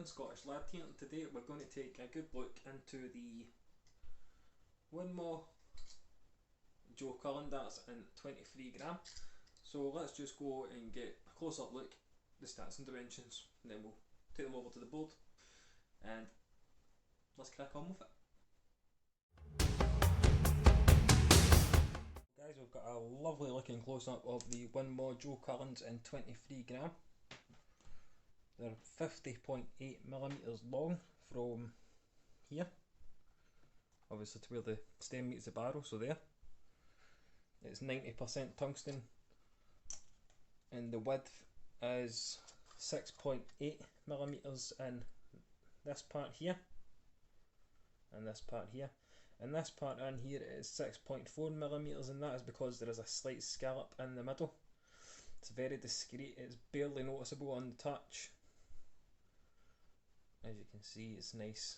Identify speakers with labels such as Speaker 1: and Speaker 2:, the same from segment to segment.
Speaker 1: Cullen, Scottish lad here, and today we're going to take a good look into the Winmau Joe Cullen darts in 23 gram. So let's just go and get a close up look at the stats and dimensions, and then we'll take them over to the board and let's crack on with it. Guys, we've got a lovely looking close up of the Winmau Joe Cullens in 23 gram. They're 50.8mm long from here, obviously to where the stem meets the barrel, so there. It's 90% tungsten, and the width is 6.8mm in this part here, and this part here. And this part in here is 6.4mm, and that is because there is a slight scallop in the middle. It's very discreet, it's barely noticeable on the touch. As you can see, it's nice.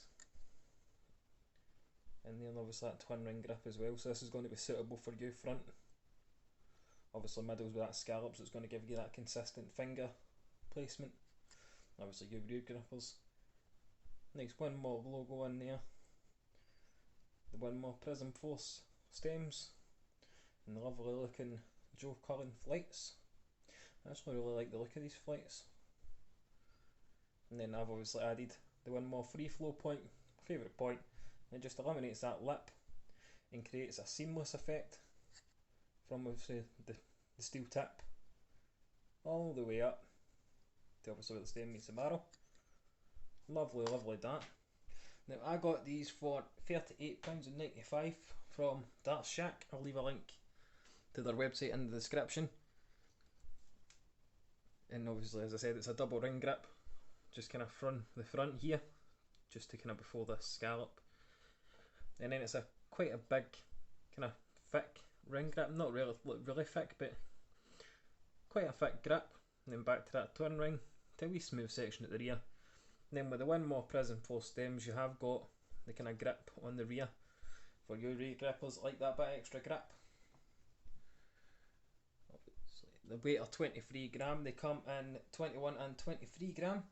Speaker 1: And then obviously that twin ring grip as well, so this is going to be suitable for you front. Obviously middles with that scallop, so it's going to give you that consistent finger placement. Obviously your rear grippers. Nice Winmau logo in there. The Winmau Prism Force stems. And the lovely looking Joe Cullen flights. I actually really like the look of these flights. And then I've obviously added the Winmau free flow point, favourite point. It just eliminates that lip and creates a seamless effect from obviously the steel tip all the way up to obviously where the stem meets the barrel. Lovely, lovely dart. Now I got these for £38.95 from Dart Shack. I'll leave a link to their website in the description. And obviously, as I said, it's a double ring grip, just kind of from the front here, just to kind of before the scallop. And then it's a quite a big, kind of thick ring grip, not really thick, but quite a thick grip. And then back to that twin ring, to a wee smooth section at the rear. And then with the Winmau Prism Force stems, you have got the kind of grip on the rear for your rear grippers, like that bit extra grip. The weight are 23 gram, they come in 21 and 23 gram.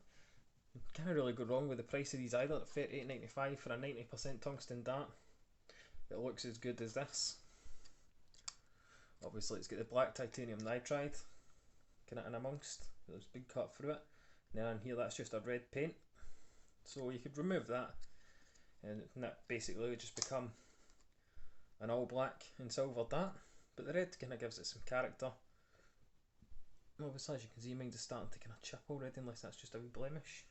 Speaker 1: You can't really go wrong with the price of these either, at £38.95 for a 90% tungsten dart. It looks as good as this. Obviously it's got the black titanium nitride kind of in amongst, there's a big cut through it. Now in here that's just a red paint, so you could remove that and that basically would just become an all black and silver dart, but the red kind of gives it some character. Obviously, as you can see, mine is starting to kind of chip already, unless that's just a wee blemish.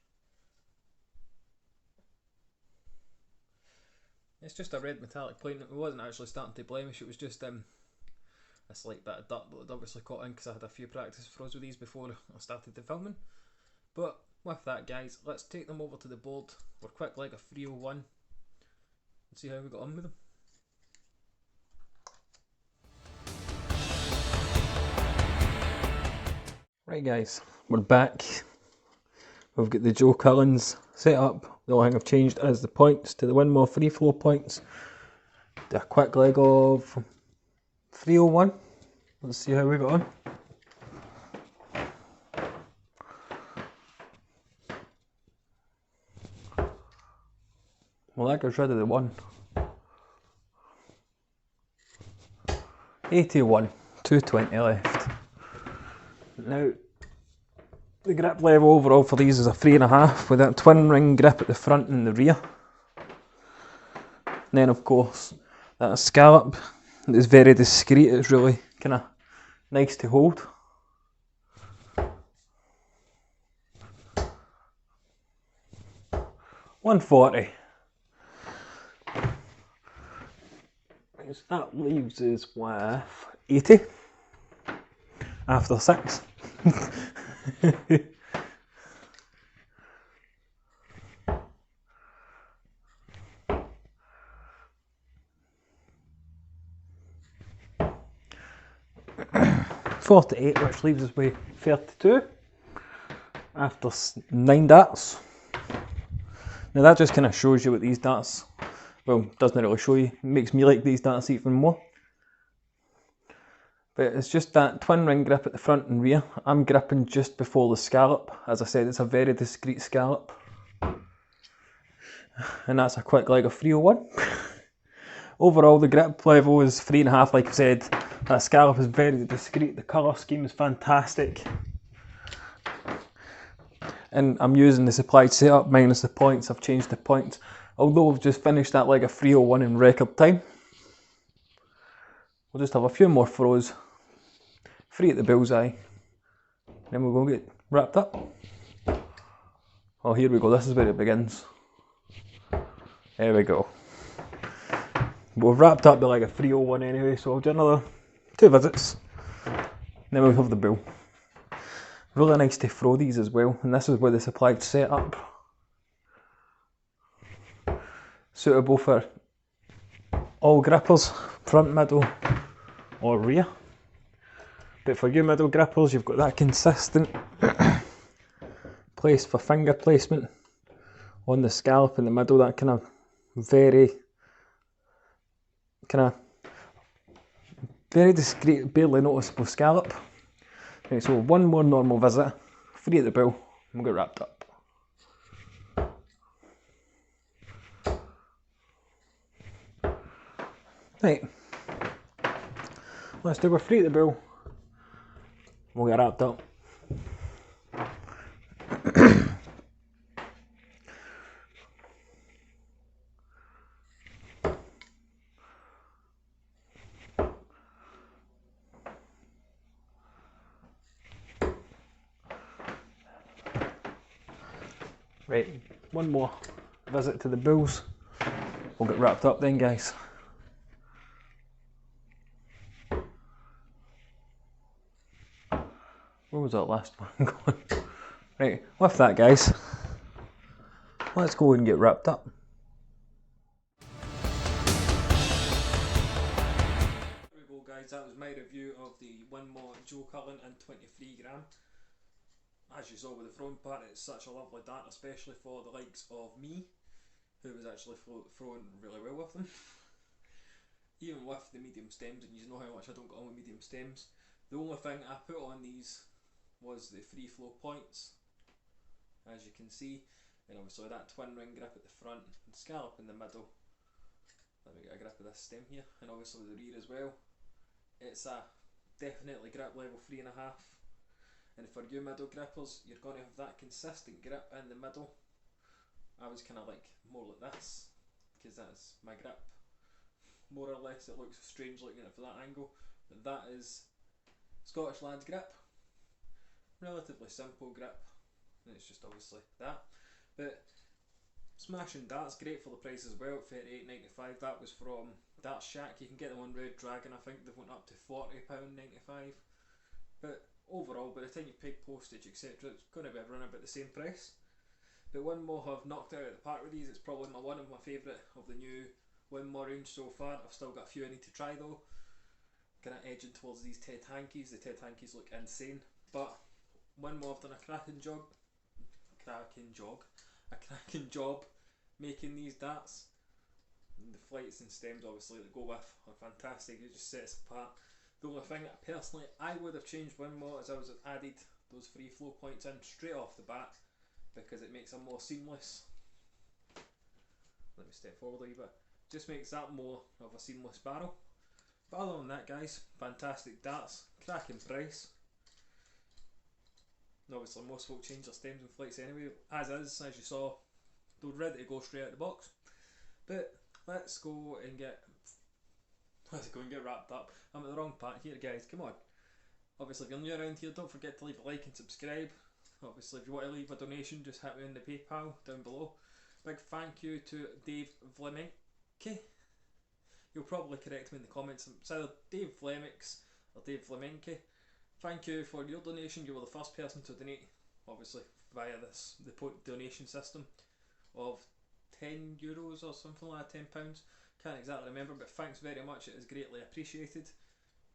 Speaker 1: It's just a red metallic plate. It wasn't actually starting to blemish, it was just a slight bit of dirt that had obviously caught in because I had a few practice throws with these before I started the filming. But with that, guys, let's take them over to the board. We're quick like a 301 and see how we got on with them. Right guys, we're back. We've got the Joe Cullens set up. The only thing I've changed is the points to the Winmau free flow points. Do a quick leg of 301. Let's see how we got on. Well, that gets rid of the 1. 81, 220 left. Now, the grip level overall for these is a 3.5 with that twin ring grip at the front and the rear. And then of course, that scallop is very discreet, it's really kind of nice to hold. $140. That leaves us with 80 after 6. $48, which leaves us with 32 after 9 darts. Now that just kind of shows you what these darts, well, doesn't really show you, it makes me like these darts even more. But it's just that twin ring grip at the front and rear. I'm gripping just before the scallop. As I said, it's a very discreet scallop. And that's a quick leg of 301. Overall, the grip level is 3.5, like I said. That scallop is very discreet, the colour scheme is fantastic. And I'm using the supplied setup minus the points. I've changed the points. Although we've just finished that leg of 301 in record time. We'll just have a few more throws. 3 at the bullseye. Then we'll go get wrapped up. Oh, here we go, this is where it begins. There we go. We've wrapped up the leg of 301 anyway, so I'll do another 2 visits. Then we'll have the bull. Really nice to throw these as well, and this is where the supplied setup. Suitable for all grippers, front, middle or rear. But for you middle grippers, you've got that consistent place for finger placement on the scallop in the middle, that kind of very discreet, barely noticeable scallop. Right, so one more normal visit, 3 at the bill, and we'll get wrapped up. Right, let's do our 3 at the bill, we'll get wrapped up. Right, one more visit to the bulls, we'll get wrapped up then, guys. Where was that last one going? Right, with that, guys, let's go and get wrapped up. There we go, guys, that was my review of the Winmau Joe Cullen in 23 gram. As you saw with the front part, it's such a lovely dart, especially for the likes of me, who was actually throwing really well with them. Even with the medium stems, and you know how much I don't get on with medium stems. The only thing I put on these was the free flow points, as you can see, and obviously that twin ring grip at the front and scallop in the middle. Let me get a grip of this stem here, and obviously the rear as well. It's a definitely grip level 3.5. And for you middle grippers, you're going to have that consistent grip in the middle. I was kind of like more like this, because that's my grip. More or less, it looks strange looking at it from that angle, but that is Scottish lad's grip. Relatively simple grip, and it's just obviously that. But smashing darts, great for the price as well, £38.95. That was from Dart Shack. You can get them on Red Dragon, I think they've went up to £40.95. But overall, by the time you pay postage, etc., it's going to be around about the same price. But Winmau have knocked it out of the park with these. It's probably one of my favourite of the new Winmau range so far. I've still got a few I need to try though. Kind of edging towards these Ted Hankies. The Ted Hankies look insane, but Winmau have done a cracking job making these darts. And the flights and stems obviously that go with are fantastic. It just sets apart. The only thing that personally I would have changed Winmau is I would have added those free flow points in straight off the bat, because it makes them more seamless. Let me step forward a wee bit. Just makes that more of a seamless barrel. But other than that, guys, fantastic darts, cracking price. And obviously most folk change their stems and flights anyway, as you saw, they're ready to go straight out of the box. But let's go and get wrapped up. I'm at the wrong part here, guys, come on. Obviously if you're new around here, don't forget to leave a like and subscribe. Obviously if you want to leave a donation, just hit me in the PayPal down below. Big thank you to Dave Vlemenke. You'll probably correct me in the comments, it's either Dave Vlemix or Dave Vlemenke. Thank you for your donation. You were the first person to donate, obviously via the donation system of €10 or something like that, £10. Can't exactly remember, but thanks very much, it is greatly appreciated.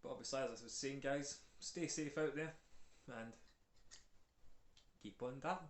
Speaker 1: But obviously, as I was saying, guys, stay safe out there and keep on darting.